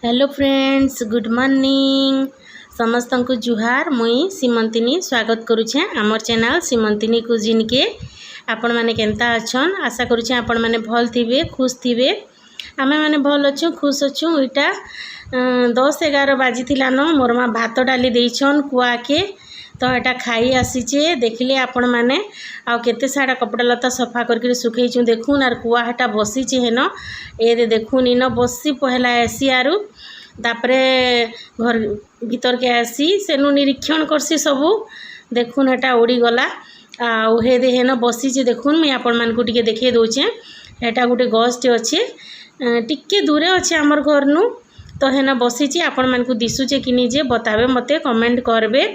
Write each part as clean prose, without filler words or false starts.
Hello friends, good morning. समस्त को जुहार। मुई सीमंतिनी स्वागत करुछे आमर चैनल सीमंतिनी कुजिन के। आपण माने केंता अछन? आशा करुछे आपण माने भल थिबे, खुश थिबे। आमे माने भल अछु, खुश अछु। इटा 10-11 बाजी थिला न मोर मा भात डाली देइछन कुआ के, तो एटा खाई आसीचे। देखले आपण माने आउ केते सारा कपड़ा लता सफा करके सुखैछु देखुन। आर कुआ हटा बसीचे हेन ए देखुन इन बसी पहला आसी आरु तापरे घर भीतर के आसी सेनु निरीक्षण करसी सबू। देखुन हेटा उड़ी गला आउ हे दे हेन बसीचे देखुन। मुई आपण मान को टिके देखे दोचे। हेटा गुटे गछटे अच्छे, टिके दूरे अच्छे हमर घर नु, तो हेन बसीचे। आपण मान को दिसुचे कि निजे बताबे, मते कमेंट करबे।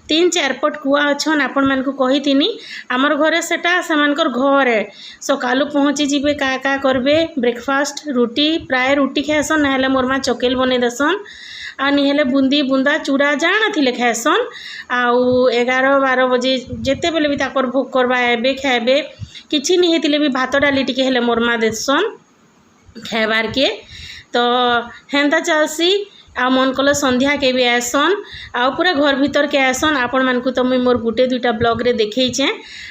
3-4 पट कुआ अच्छन। आपण मान को कही तिनी आमर घरे सेटा सेमानकर घर है। सकालू पहुँची जीवे का करबे ब्रेकफास्ट रुटी, प्राय रुटी खाएसन, ना मोर माँ चकेल बने देसन। आ निहेले बुंदी बुंदा चूड़ा जाना थिले खाएसन। आउ 11-12 बजे जेते बेले भी ताकर भोग करबा एबे खाएबे। किछि नि हेतिले भी भात डाली टिके हेले मोर माँ देसन खाएबार के। तो हेंता चलसी। आ मन कले संध्या के भी आसन, आउ पूरा घर भीतर के आसन। आपण मान को तो मुई मोर गुटे दुईटा ब्लॉग रे देखैछे।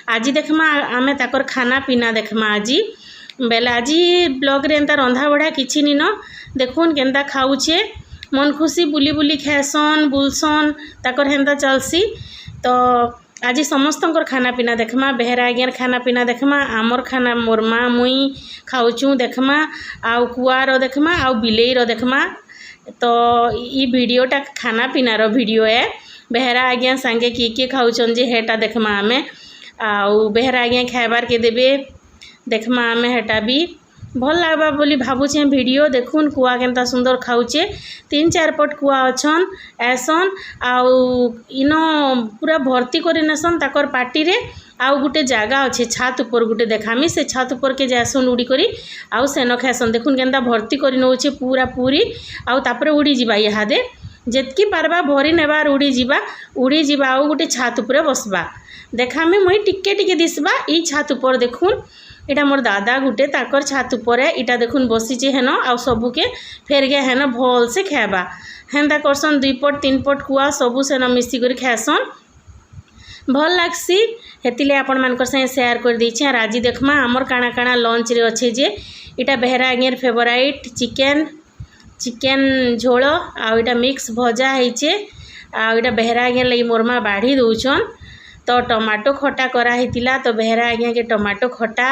आज देखमा आमे ताकर खाना पीना देखमा। आज बेले आज ब्लॉग रे एंता रंधा बढ़ा किछि नि न। देखुन केंता खाउछे, मन खुशी बुली बुली खाएसन बुलसन ताकर हेंता चलसी। तो आज समस्तंकर खाना पीना देखमा। बेहरा आज्ञार खाना पीना देखमा, आमर खाना मोर माँ मुई खाउछु देखमा, आउ कुआर देखमा, आउ बिलेईर देखमा। तो ई वीडियोटा खाना पीनार वीडियो है। बेहरा आज्ञा सांगे किए खाऊन जे हेटा देखमा आमे। आउ बेहरा आज्ञा खाइबार के देबे देखमा आमे। हेटा भी भल लागबा बोली भावुछे वीडियो। देखुन कुआ केंता सुंदर खाऊचे। 3-4 पट कुआ अछन ऐसन। आउ इनो पूरा भर्ती कर नेसन ताकर पार्टी रे। आउ गुटे जगह अच्छे छात ऊपर गुटे देखामी, से छात ऊपर के जासन उड़ी करी आउ सेन खाएसन। देखुन केंता भर्ती कर नौचे पूरा पूरी। आउ तापरे उड़ी जीबा इहादे जेतकी पारबा भरी नेबार उड़ी जीबा आउ गुटे छात ऊपर बसबा देखामी। मुई टिके टिके दिसबा ई छात ऊपर। देखुन इटा मोर दादा गुटे ताकर छात ऊपर है। इटा देखुन बसीचे हेन आउ सबू के फेर गया हेन भल से खाएबा। हेंता करसन 2 पट 3 पट कुआ सबू सेन मिसी कर खाएसन। भल लागसी हेतिले आपण मानकर संगे शेयर कर देछि। आर आज देखमा हमर काना काना लंच रे अच्छे जे इटा बेहरा आज्ञार फेवराइट चिकेन झोल आउ इटा मिक्स भजा ହେଇचे। आउ इटा बेहरा आज्ञा लई मोर माँ बाढ़ी दौछन। तो टमाटो खटा करा हेतिला, तो बेहरा आज्ञा के टमाटो खटा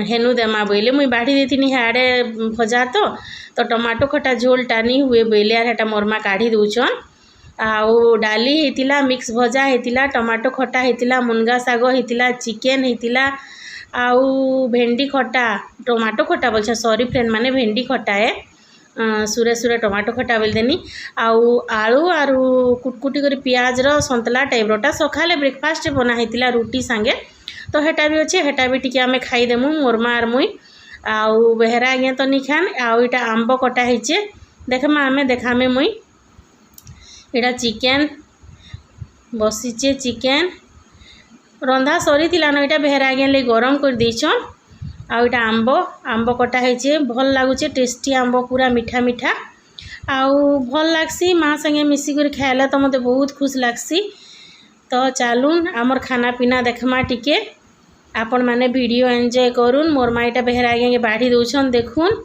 हेनु देमा बोले मुई बाढ़ी देथिनी हाड़े भजा। तो टमाटो खटा झोल टानी हुए बोले आर हेटा मोर माँ काढ़ी दौछन। आउ डाली हेतिला, मिक्स भजा हेतिला, टमाटो खटा हेतिला, मुनगा साग हेतिला, चिकेन हेतिला, आउ भेंडी खटा टमाटो खटा बोलछे। सॉरी फ्रेंड माने भेंडी खटा है, सुरे सुरे टमाटो खटा बोल देनी। आउ आलू आरु कुटकुटी कर पियाज रो संतला टाइप रोटा सकाले ब्रेकफास्ट बना हेतिला रुटी संगे। तो हेटा भी अच्छे, हेटा भी टिके आमे खाई देमु मोर माँ आर मुई। आउ बेहरा आज्ञा तो नि खान। आउ इटा आंब कटा हेचे देखमा आमे देखामे मुई। इटा चिकेन बसीचे, चिकेन रंधा सरी थिला न। इटा बेहरा आज्ञा ले गरम कर देइछन। आउ इटा आंब कटा हेचे, भल लागुचे टेस्टी आंब पूरा मीठा मीठा। आउ भल लागसी माँ संगे मिसी कर खाइला तो मते बहुत खुश लागसी। तो चालून आमर खाना पीना देखमा टिके। आपण माने वीडियो एंजॉय करूँ। मोर माँ इटा बेहरा आज्ञा के बाढ़ी दौछन। देखुन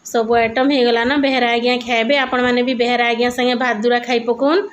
सब आइटम हो गला ना, बेहरा आज्ञा खाएबे। आपण माने भी बेहरा आज्ञा संगे भात दूरा खाई पकोन।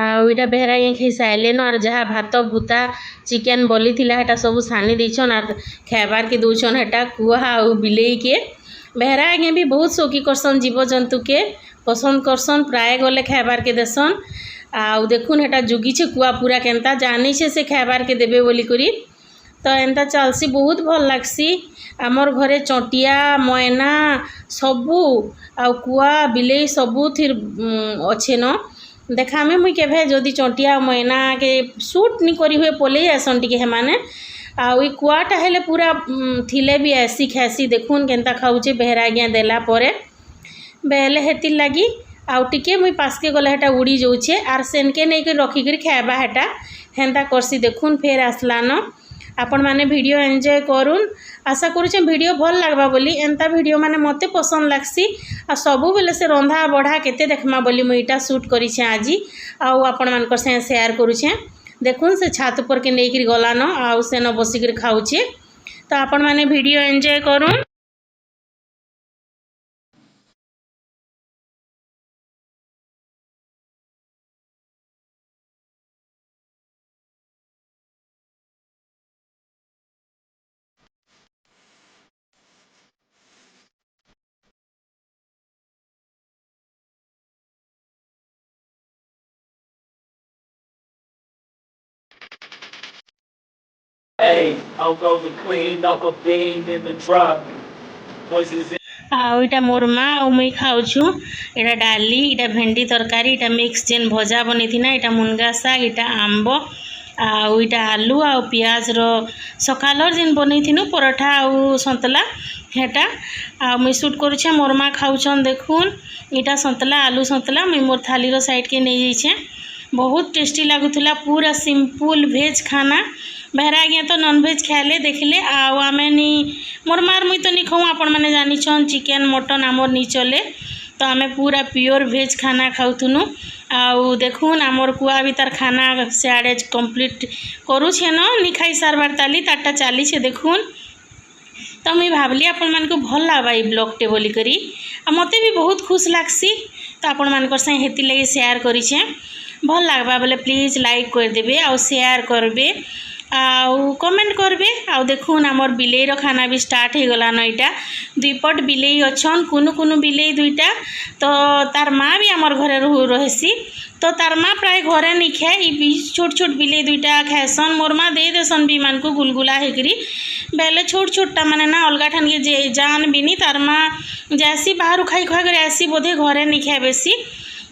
आईटा बेहरा ये खाई सारे और जहाँ भात भूता चिकेन बली था सब सानी देछन और खाबार के दौन हेटा कुआ आ बिलई के बेहरा आगे भी बहुत शौकी करसन जीव जंतु के पसंद करसन प्राय गले खाबार के देसन आउ देखुन हेटा जुगिछे कुआ पूरा केनता जानी से खाबार के देबे बोली करी तो एंता चलसी बहुत भल लगसी आमर घरे चटिया मैना सबू आउ कुआ बिलेई सबू थिर अच्छे न देखा में मुई केभे जदि चटिया मैना के सूट नी करी हुए पलई आसन टिके हेमाने आउ कुआटा हेले पूरा थिले भी ऐसी खैसी देखुन केनता खाऊचे बेहरा आज्ञा देला परे बेले हेतिर लगी आउ टिके मुई पासके गला हेटा उड़ी जाऊे आर सेनके नहीं कर रखिक खाइबा हेटा हेन्ता करसी देखुन फेर आसलान आपण माने वीडियो एंजॉय करुन आशा करुचे वीडियो भल लगवा बोली एंता वीडियो माने मते पसंद लागसी आ सबु बेले से रंधा बढ़ा केते देखमा बोली मुई इटा शूट करिछे आजी आउ आपण मानकर से शेयर करुछे देखुन से छात ऊपर के नेइकिर गलान आउ सेन बसिकिर खाऊचे तो आपण माने वीडियो एंजॉय करुन। Hey, I'll go to clean up a bean in the truck. Voices in. आईटा मोरमा और मुई खाऊछु एटा डाली इटा भेंडी तरकारी इटा मिक्स जेन भजा बनी थी ना इटा मुनगा साग इटा आंब आउ इटा आलू आ पियाज रो सकालर जेन बनी थी पराठा आउ संतला हेटा आ मुई शूट करुछे मोरमा खाऊछन देखुन इटा संतला आलू संतला मुई मोर थाली रो साइड के नहीं जाइछे बहुत टेस्टी लागुला पूरा सिंपल भेज खाना बेहरा आज्ञा तो नॉन भेज खाइले देखले आमे नी मोर मार मुई तो नहीं खाऊँ आपण मैंने जानिछन चिकेन मटन आमर नहीं चले तो आमे पूरा प्योर भेज खाना खाऊथुनु आउ देखुन आमर कुआ भी तार खाना सियाड़े कंप्लीट करुछे न नी खाई सारबार ताली तारटा चली देखुन तो मुई भावली आपण मानक भल लागबा ई ब्लॉगटे बोली करी आ मते भी बहुत खुश लागसी तो आपण मानकर से हेती लगी शेयर करिछे भल लागबा बोले प्लीज लाइक कर देबे आउ शेयर करबे आउ कमेंट करबे आउ देखुन आमर बिलेई रो खाना भी स्टार्ट हो गलान इटा दुईपट बिलेई अच्छन कुनु कुनु बिलेई दुईटा तो तार माँ भी आमर घरे रहेसी तो तार माँ प्राय घरे नहीं खाए ई छोट छोट बिलेई दुईटा खाएसन मोर माँ दे देसन भी मान को गुलगुला हेकरी बेले छोट छोटा माने ना अलगा ठान के जान भी नहीं तार माँ जैसी बाहर खाई खुआ कर ऐसी बोधे घरे नहीं खाए बेसी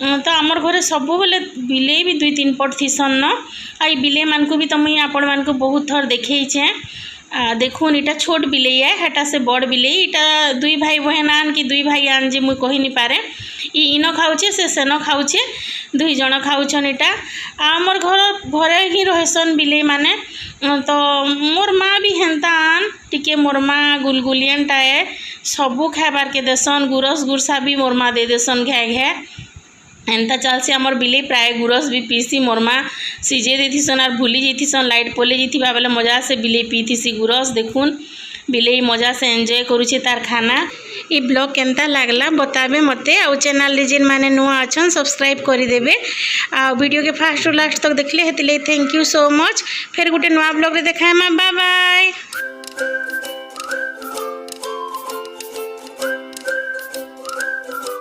तो आमर घरे सब बेले बिलेई भी दुई तीन पट थीसन न आई बिलेई मान को भी तो मुई आपण मान को बहुत थर देखेइछे देखुन इटा छोट बिलेई है हेटा से बड़ बिलेई इटा दुई भाई बहन आन कि दुई भाई आन जे मुई कहि नहीं पारे ई इन खाऊचे से सेन खाऊचे दुई जण खाऊछन इटा आमर घरे ही रहेसन बिलेई माने तो मोर माँ भी हेन्ता आन टिके मोर माँ गुलगुलियनटा है सबू खाबार के देसन गुरस गुरसा भी मोर माँ दे देसन घे घे एंता चलसी आमर बिलेई प्राय गुरस भी पीसी मोर माँ सीझे देथिसन और भूली जाइथिसन लाइट पले जाइथिबा बेले मजा से बिलेई पीथिसी गुरस देखुन बिलेई मजा से एंजॉय करुछे तार खाना ई ब्लॉग केनता लागला बताबे मते आउ चैनल रे जेन माने नुआ अछन सब्सक्राइब करि देबे आ वीडियो के फास्ट टू लास्ट तक देखले हेतिले थैंक यू सो मच फिर गुटे नुआ ब्लॉग रे देखाएमा बाय बाय।